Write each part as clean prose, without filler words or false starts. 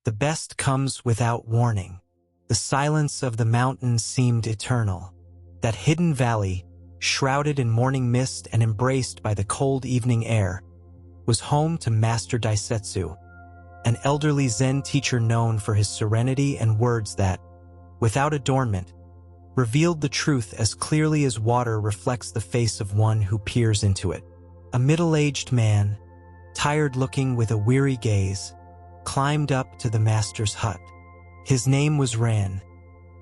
The best comes without warning. The silence of the mountains seemed eternal. That hidden valley, shrouded in morning mist and embraced by the cold evening air, was home to Master Daisetsu, an elderly Zen teacher known for his serenity and words that, without adornment, revealed the truth as clearly as water reflects the face of one who peers into it. A middle-aged man, tired-looking with a weary gaze, climbed up to the master's hut. His name was Ran,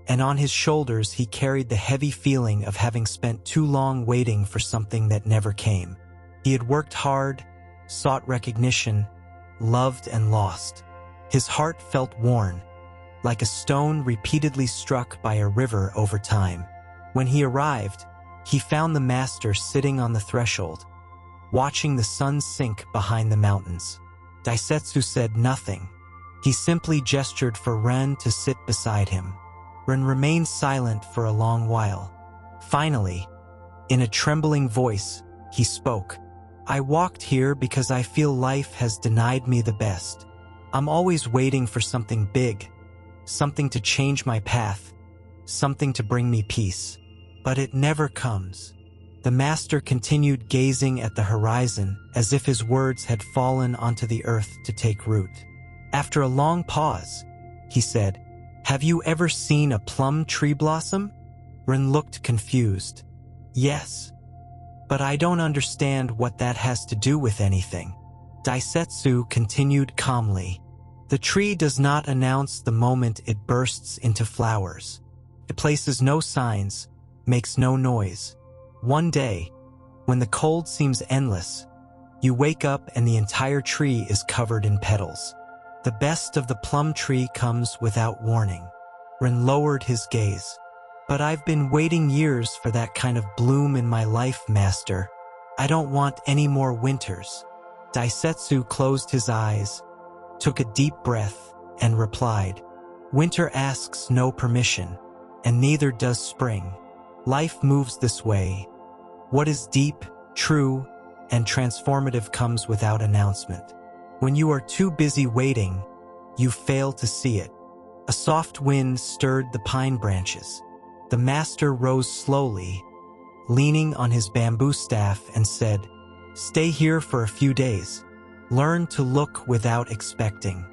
and on his shoulders he carried the heavy feeling of having spent too long waiting for something that never came. He had worked hard, sought recognition, loved and lost. His heart felt worn, like a stone repeatedly struck by a river over time. When he arrived, he found the master sitting on the threshold, watching the sun sink behind the mountains. Daisetsu said nothing. He simply gestured for Ren to sit beside him. Ren remained silent for a long while. Finally, in a trembling voice, he spoke. "I walked here because I feel life has denied me the best. I'm always waiting for something big, something to change my path, something to bring me peace. But it never comes." The master continued gazing at the horizon as if his words had fallen onto the earth to take root. After a long pause, he said, "Have you ever seen a plum tree blossom?" Ren looked confused. "Yes, but I don't understand what that has to do with anything." Daisetsu continued calmly. "The tree does not announce the moment it bursts into flowers. It places no signs, makes no noise. One day, when the cold seems endless, you wake up and the entire tree is covered in petals. The best of the plum tree comes without warning." Ren lowered his gaze. "But I've been waiting years for that kind of bloom in my life, master. I don't want any more winters." Daisetsu closed his eyes, took a deep breath, and replied, "Winter asks no permission, and neither does spring. Life moves this way. What is deep, true, and transformative comes without announcement. When you are too busy waiting, you fail to see it." A soft wind stirred the pine branches. The master rose slowly, leaning on his bamboo staff, and said, "Stay here for a few days. Learn to look without expecting.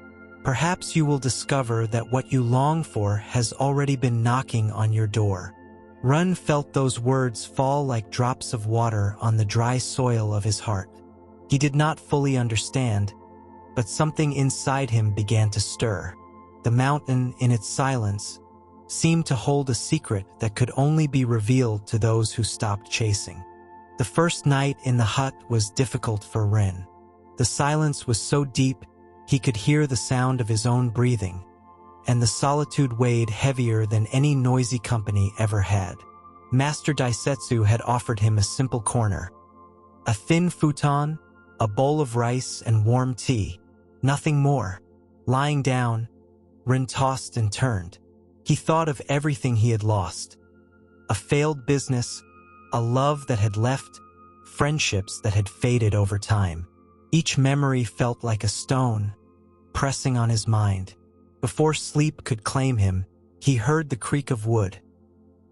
Perhaps you will discover that what you long for has already been knocking on your door." Ren felt those words fall like drops of water on the dry soil of his heart. He did not fully understand, but something inside him began to stir. The mountain, in its silence, seemed to hold a secret that could only be revealed to those who stopped chasing. The first night in the hut was difficult for Ren. The silence was so deep he could hear the sound of his own breathing, and the solitude weighed heavier than any noisy company ever had. Master Daisetsu had offered him a simple corner, a thin futon, a bowl of rice, and warm tea. Nothing more. Lying down, Ren tossed and turned. He thought of everything he had lost. A failed business, a love that had left, friendships that had faded over time. Each memory felt like a stone, pressing on his mind. Before sleep could claim him, he heard the creak of wood.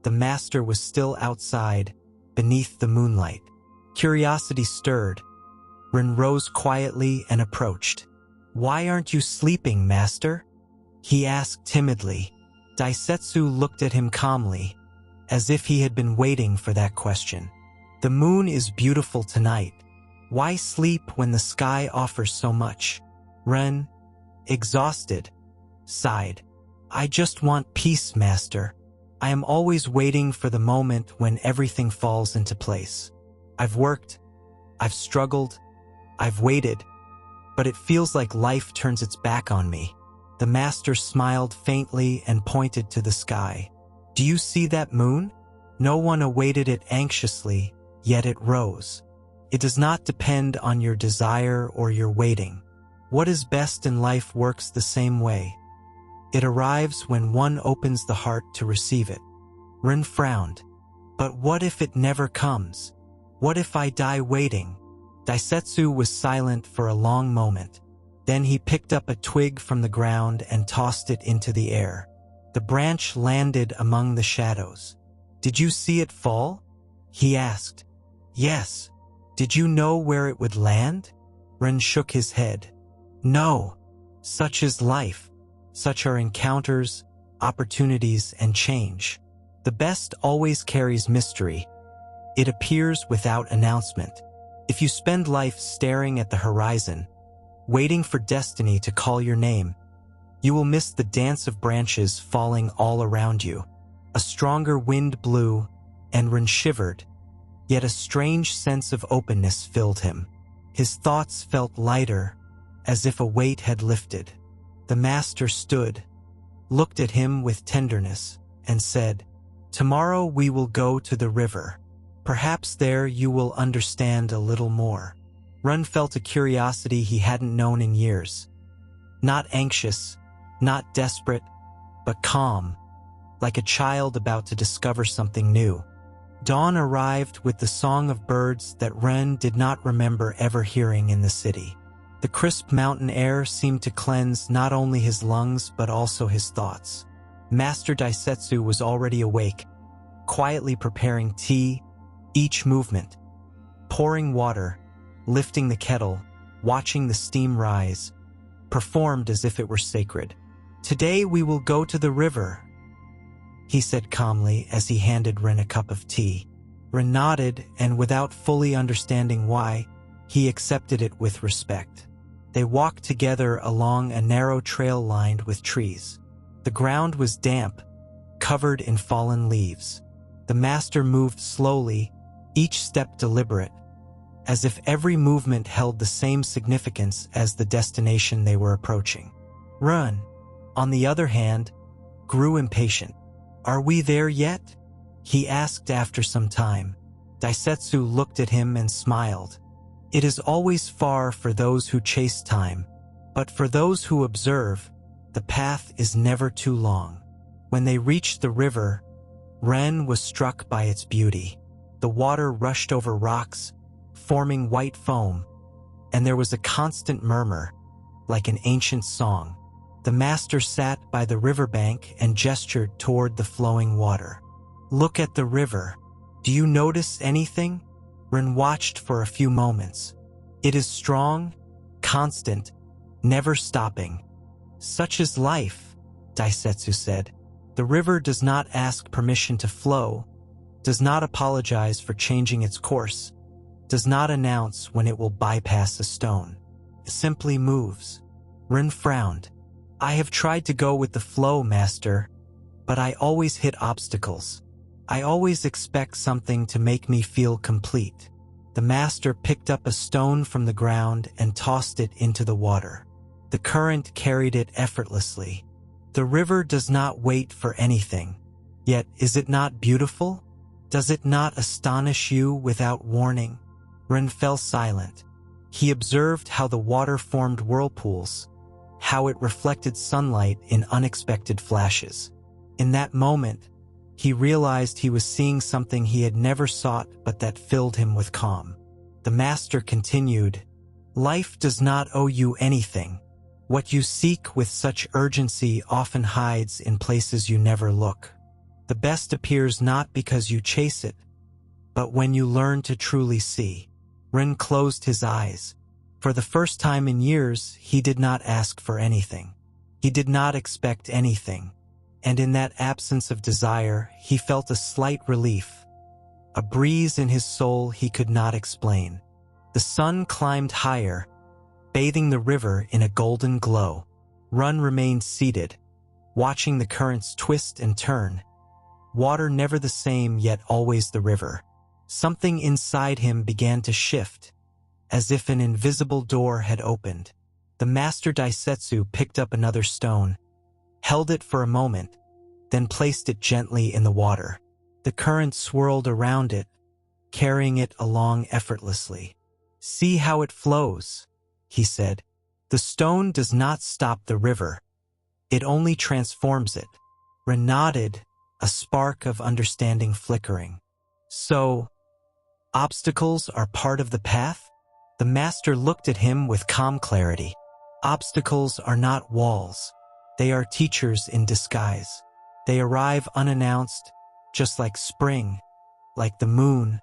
The master was still outside, beneath the moonlight. Curiosity stirred. Ren rose quietly and approached. "Why aren't you sleeping, master?" he asked timidly. Daisetsu looked at him calmly, as if he had been waiting for that question. "The moon is beautiful tonight. Why sleep when the sky offers so much?" Ren, exhausted, sighed. "I just want peace, master. I am always waiting for the moment when everything falls into place. I've worked, I've struggled, I've waited, but it feels like life turns its back on me." The master smiled faintly and pointed to the sky. "Do you see that moon? No one awaited it anxiously, yet it rose. It does not depend on your desire or your waiting. What is best in life works the same way. It arrives when one opens the heart to receive it." Ren frowned. "But what if it never comes? What if I die waiting?" Daisetsu was silent for a long moment. Then he picked up a twig from the ground and tossed it into the air. The branch landed among the shadows. "Did you see it fall?" he asked. "Yes." "Did you know where it would land?" Ren shook his head. "No. Such is life. Such are encounters, opportunities, and change. The best always carries mystery. It appears without announcement. If you spend life staring at the horizon, waiting for destiny to call your name, you will miss the dance of branches falling all around you." A stronger wind blew, and Ren shivered, yet a strange sense of openness filled him. His thoughts felt lighter, as if a weight had lifted. The master stood, looked at him with tenderness, and said, "Tomorrow we will go to the river. Perhaps there you will understand a little more." Ren felt a curiosity he hadn't known in years. Not anxious, not desperate, but calm, like a child about to discover something new. Dawn arrived with the song of birds that Ren did not remember ever hearing in the city. The crisp mountain air seemed to cleanse not only his lungs but also his thoughts. Master Daisetsu was already awake, quietly preparing tea, each movement, pouring water, lifting the kettle, watching the steam rise, performed as if it were sacred. "Today we will go to the river," he said calmly as he handed Ren a cup of tea. Ren nodded, and without fully understanding why, he accepted it with respect. They walked together along a narrow trail lined with trees. The ground was damp, covered in fallen leaves. The master moved slowly, each step deliberate, as if every movement held the same significance as the destination they were approaching. Ren, on the other hand, grew impatient. "Are we there yet?" he asked after some time. Daisetsu looked at him and smiled. "It is always far for those who chase time, but for those who observe, the path is never too long." When they reached the river, Ren was struck by its beauty. The water rushed over rocks, forming white foam, and there was a constant murmur, like an ancient song. The master sat by the riverbank and gestured toward the flowing water. "Look at the river. Do you notice anything?" Ren watched for a few moments. "It is strong, constant, never stopping." "Such is life," Daisetsu said. "The river does not ask permission to flow, does not apologize for changing its course, does not announce when it will bypass a stone. It simply moves." Ren frowned. "I have tried to go with the flow, master, but I always hit obstacles. I always expect something to make me feel complete." The master picked up a stone from the ground and tossed it into the water. The current carried it effortlessly. "The river does not wait for anything. Yet is it not beautiful? Does it not astonish you without warning?" Ren fell silent. He observed how the water formed whirlpools, how it reflected sunlight in unexpected flashes. In that moment, he realized he was seeing something he had never sought but that filled him with calm. The master continued, "Life does not owe you anything. What you seek with such urgency often hides in places you never look. The best appears not because you chase it, but when you learn to truly see." Ren closed his eyes. For the first time in years, he did not ask for anything. He did not expect anything. And in that absence of desire, he felt a slight relief, a breeze in his soul he could not explain. The sun climbed higher, bathing the river in a golden glow. Ren remained seated, watching the currents twist and turn. Water never the same, yet always the river. Something inside him began to shift, as if an invisible door had opened. The master Daisetsu picked up another stone, held it for a moment, then placed it gently in the water. The current swirled around it, carrying it along effortlessly. "See how it flows," he said. "The stone does not stop the river. It only transforms it." Ren nodded, a spark of understanding flickering. "So, obstacles are part of the path?" The master looked at him with calm clarity. Obstacles are not walls. They are teachers in disguise. They arrive unannounced, just like spring, like the moon,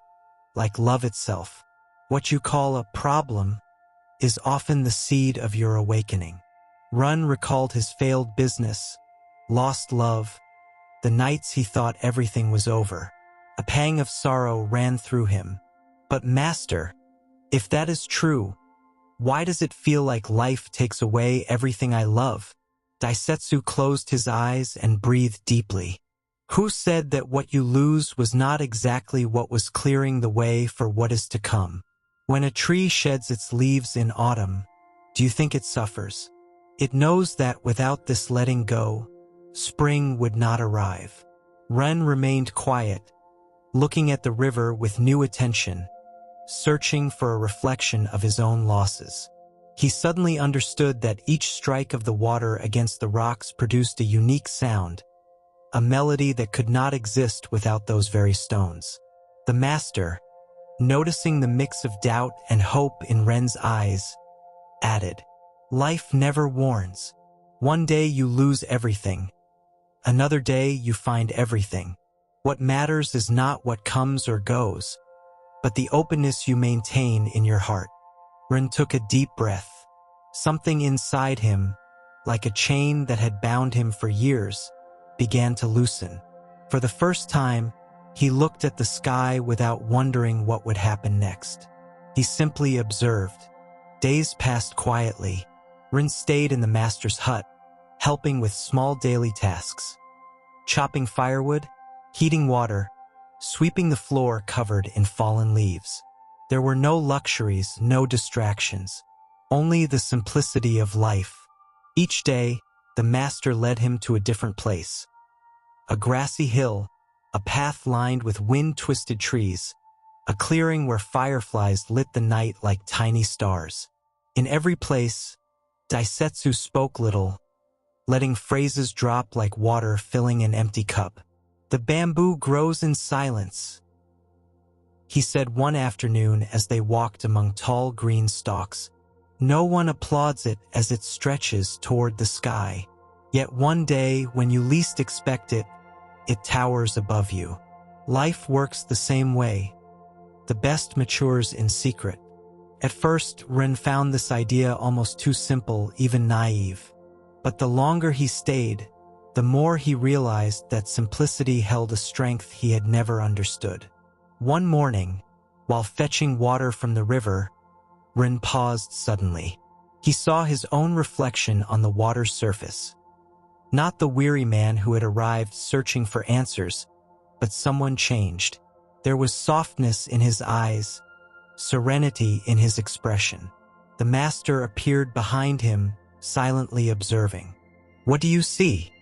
like love itself. What you call a problem is often the seed of your awakening. Run recalled his failed business, lost love, the nights he thought everything was over. A pang of sorrow ran through him. But Master, if that is true, why does it feel like life takes away everything I love? Daisetsu closed his eyes and breathed deeply. Who said that what you lose was not exactly what was clearing the way for what is to come? When a tree sheds its leaves in autumn, do you think it suffers? It knows that without this letting go, spring would not arrive. Ren remained quiet, looking at the river with new attention, searching for a reflection of his own losses. He suddenly understood that each strike of the water against the rocks produced a unique sound, a melody that could not exist without those very stones. The Master, noticing the mix of doubt and hope in Ren's eyes, added, "Life never warns. One day you lose everything. Another day you find everything. What matters is not what comes or goes, but the openness you maintain in your heart." Ren took a deep breath. Something inside him, like a chain that had bound him for years, began to loosen. For the first time, he looked at the sky without wondering what would happen next. He simply observed. Days passed quietly. Ren stayed in the Master's hut, helping with small daily tasks. Chopping firewood, heating water, sweeping the floor covered in fallen leaves. There were no luxuries, no distractions, only the simplicity of life. Each day, the Master led him to a different place. A grassy hill, a path lined with wind-twisted trees, a clearing where fireflies lit the night like tiny stars. In every place, Daisetsu spoke little, letting phrases drop like water filling an empty cup. "The bamboo grows in silence," he said one afternoon as they walked among tall green stalks. "No one applauds it as it stretches toward the sky. Yet one day, when you least expect it, it towers above you." Life works the same way. The best matures in secret. At first, Ren found this idea almost too simple, even naive. But the longer he stayed, the more he realized that simplicity held a strength he had never understood. One morning, while fetching water from the river, Ren paused suddenly. He saw his own reflection on the water's surface. Not the weary man who had arrived searching for answers, but someone changed. There was softness in his eyes, serenity in his expression. The Master appeared behind him, silently observing. "What do you see?"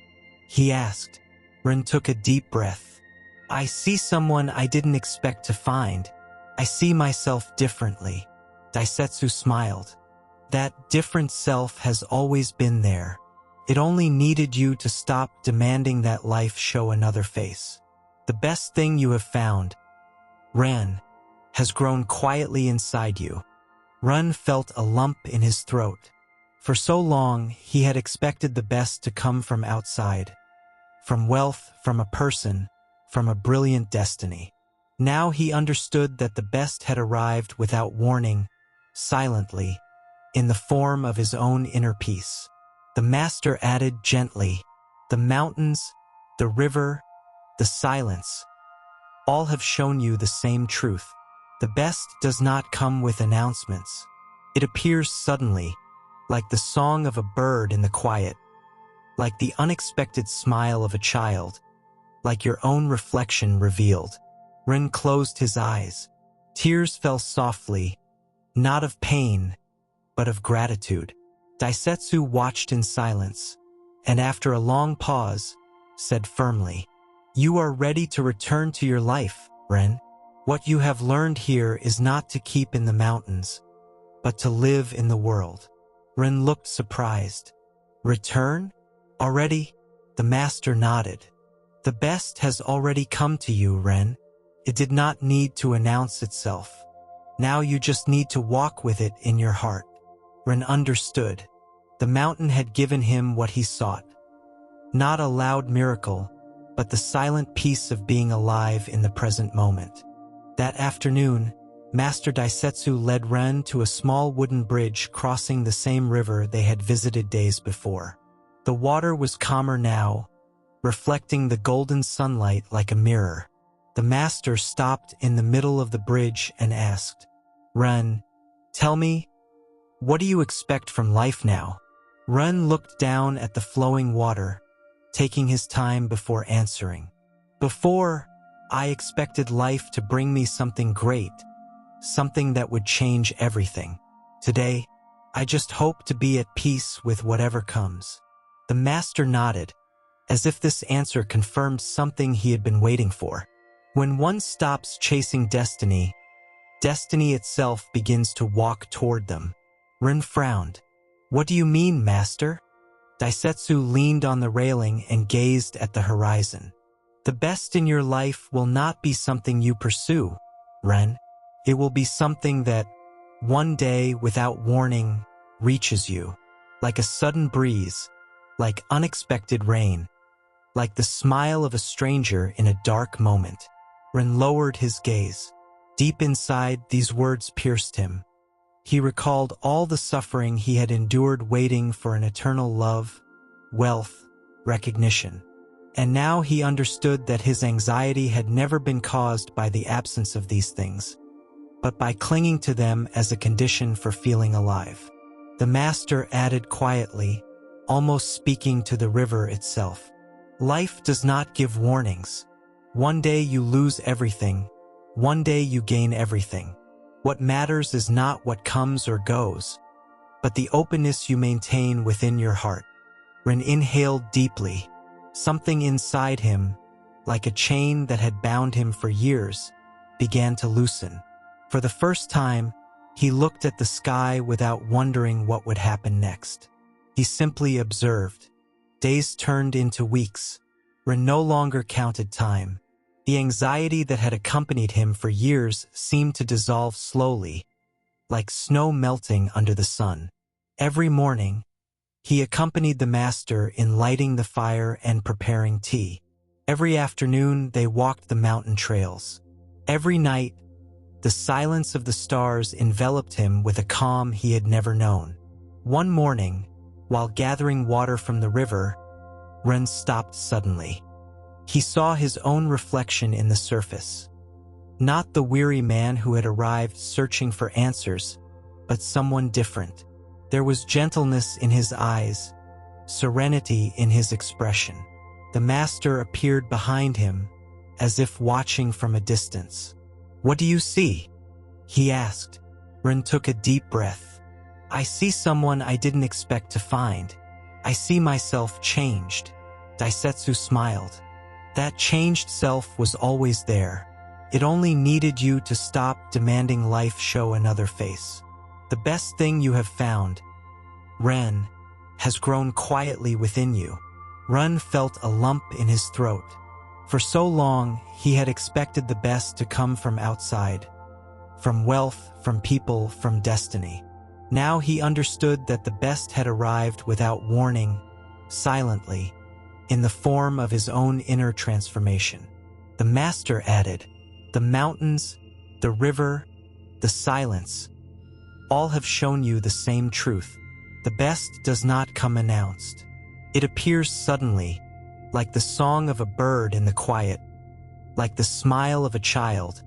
he asked. Ren took a deep breath. "I see someone I didn't expect to find. I see myself differently." Daisetsu smiled. "That different self has always been there. It only needed you to stop demanding that life show another face. The best thing you have found, Ren, has grown quietly inside you." Ren felt a lump in his throat. For so long, he had expected the best to come from outside. From wealth, from a person, from a brilliant destiny. Now he understood that the best had arrived without warning, silently, in the form of his own inner peace. The Master added gently, "The mountains, the river, the silence, all have shown you the same truth. The best does not come with announcements. It appears suddenly, like the song of a bird in the quiet, like the unexpected smile of a child, like your own reflection revealed." Ren closed his eyes. Tears fell softly, not of pain, but of gratitude. Daisetsu watched in silence, and after a long pause, said firmly, "You are ready to return to your life, Ren. What you have learned here is not to keep in the mountains, but to live in the world." Ren looked surprised. "Return? Already?" The Master nodded. "The best has already come to you, Ren. It did not need to announce itself. Now you just need to walk with it in your heart." Ren understood. The mountain had given him what he sought. Not a loud miracle, but the silent peace of being alive in the present moment. That afternoon, Master Daisetsu led Ren to a small wooden bridge crossing the same river they had visited days before. The water was calmer now, reflecting the golden sunlight like a mirror. The master stopped in the middle of the bridge and asked, "Ren, tell me, what do you expect from life now?" Ren looked down at the flowing water, taking his time before answering. "Before, I expected life to bring me something great, something that would change everything. Today, I just hope to be at peace with whatever comes." The master nodded, as if this answer confirmed something he had been waiting for. When one stops chasing destiny, destiny itself begins to walk toward them. Ren frowned. "What do you mean, master?" Daisetsu leaned on the railing and gazed at the horizon. "The best in your life will not be something you pursue, Ren. It will be something that, one day without warning, reaches you. Like a sudden breeze, like unexpected rain, like the smile of a stranger in a dark moment." Ren lowered his gaze. Deep inside, these words pierced him. He recalled all the suffering he had endured waiting for an eternal love, wealth, recognition. And now he understood that his anxiety had never been caused by the absence of these things, but by clinging to them as a condition for feeling alive. The master added quietly, almost speaking to the river itself, "Life does not give warnings. One day you lose everything, one day you gain everything. What matters is not what comes or goes, but the openness you maintain within your heart." Ren inhaled deeply. Something inside him, like a chain that had bound him for years, began to loosen. For the first time, he looked at the sky without wondering what would happen next. He simply observed. Days turned into weeks. Ren no longer counted time. The anxiety that had accompanied him for years seemed to dissolve slowly, like snow melting under the sun. Every morning, he accompanied the master in lighting the fire and preparing tea. Every afternoon, they walked the mountain trails. Every night, the silence of the stars enveloped him with a calm he had never known. One morning, while gathering water from the river, Ren stopped suddenly. He saw his own reflection in the surface. Not the weary man who had arrived searching for answers, but someone different. There was gentleness in his eyes, serenity in his expression. The master appeared behind him, as if watching from a distance. "What do you see?" he asked. Ren took a deep breath. "I see someone I didn't expect to find. I see myself changed." Daisetsu smiled. That changed self was always there. It only needed you to stop demanding life show another face. The best thing you have found, Ren, has grown quietly within you. Ren felt a lump in his throat. For so long, he had expected the best to come from outside, from wealth, from people, from destiny. Now he understood that the best had arrived without warning, silently, in the form of his own inner transformation. The master added, "The mountains, the river, the silence, all have shown you the same truth. The best does not come announced. It appears suddenly, like the song of a bird in the quiet, like the smile of a child,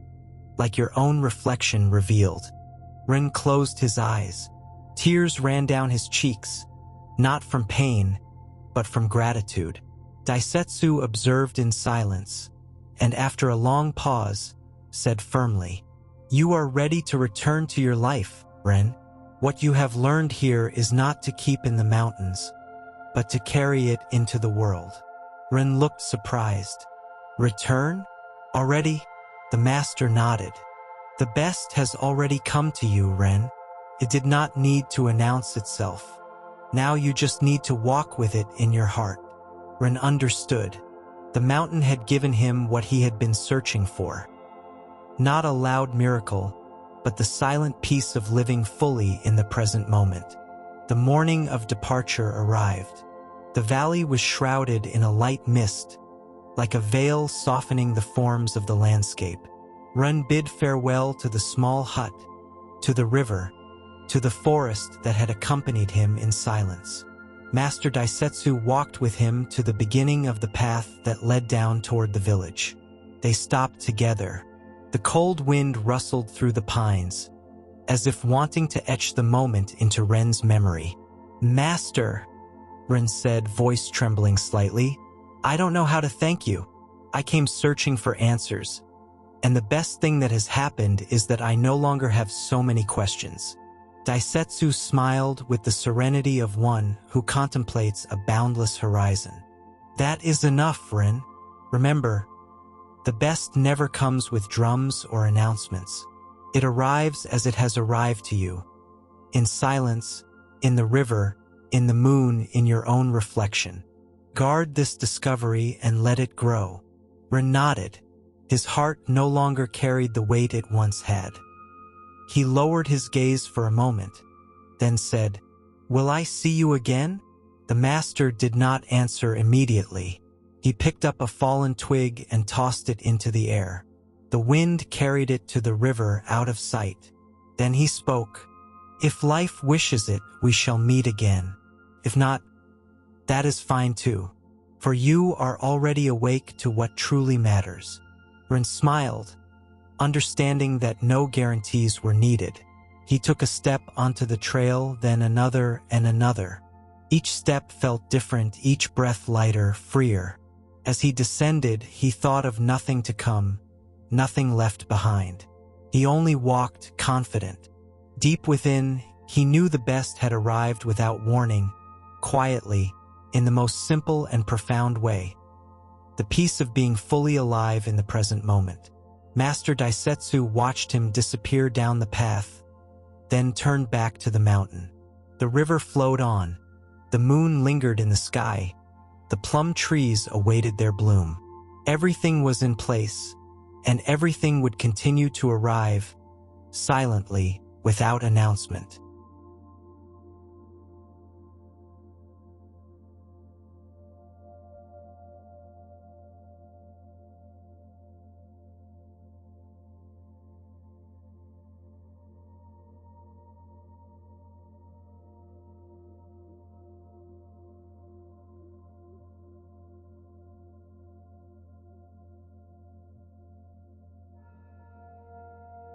like your own reflection revealed." Ren closed his eyes. Tears ran down his cheeks, not from pain, but from gratitude. Daisetsu observed in silence, and after a long pause, said firmly, "You are ready to return to your life, Ren. What you have learned here is not to keep in the mountains, but to carry it into the world." Ren looked surprised. "Return? Already?" The master nodded. "The best has already come to you, Ren. It did not need to announce itself. Now you just need to walk with it in your heart." Ren understood. The mountain had given him what he had been searching for. Not a loud miracle, but the silent peace of living fully in the present moment. The morning of departure arrived. The valley was shrouded in a light mist, like a veil softening the forms of the landscape. Ren bid farewell to the small hut, to the river, to the forest that had accompanied him in silence. Master Daisetsu walked with him to the beginning of the path that led down toward the village. They stopped together. The cold wind rustled through the pines, as if wanting to etch the moment into Ren's memory. "Master," Ren said, voice trembling slightly, "I don't know how to thank you. I came searching for answers, and the best thing that has happened is that I no longer have so many questions." Daisetsu smiled with the serenity of one who contemplates a boundless horizon. "That is enough, Ren. Remember, the best never comes with drums or announcements. It arrives as it has arrived to you, in silence, in the river, in the moon, in your own reflection. Guard this discovery and let it grow." Ren nodded. His heart no longer carried the weight it once had. He lowered his gaze for a moment, then said, "Will I see you again?" The master did not answer immediately. He picked up a fallen twig and tossed it into the air. The wind carried it to the river out of sight. Then he spoke, "If life wishes it, we shall meet again. If not, that is fine too, for you are already awake to what truly matters." Ren smiled, understanding that no guarantees were needed. He took a step onto the trail, then another and another. Each step felt different, each breath lighter, freer. As he descended, he thought of nothing to come, nothing left behind. He only walked confident. Deep within, he knew the best had arrived without warning, quietly, in the most simple and profound way. The peace of being fully alive in the present moment. Master Daisetsu watched him disappear down the path, then turned back to the mountain. The river flowed on. The moon lingered in the sky. The plum trees awaited their bloom. Everything was in place, and everything would continue to arrive, silently, without announcement.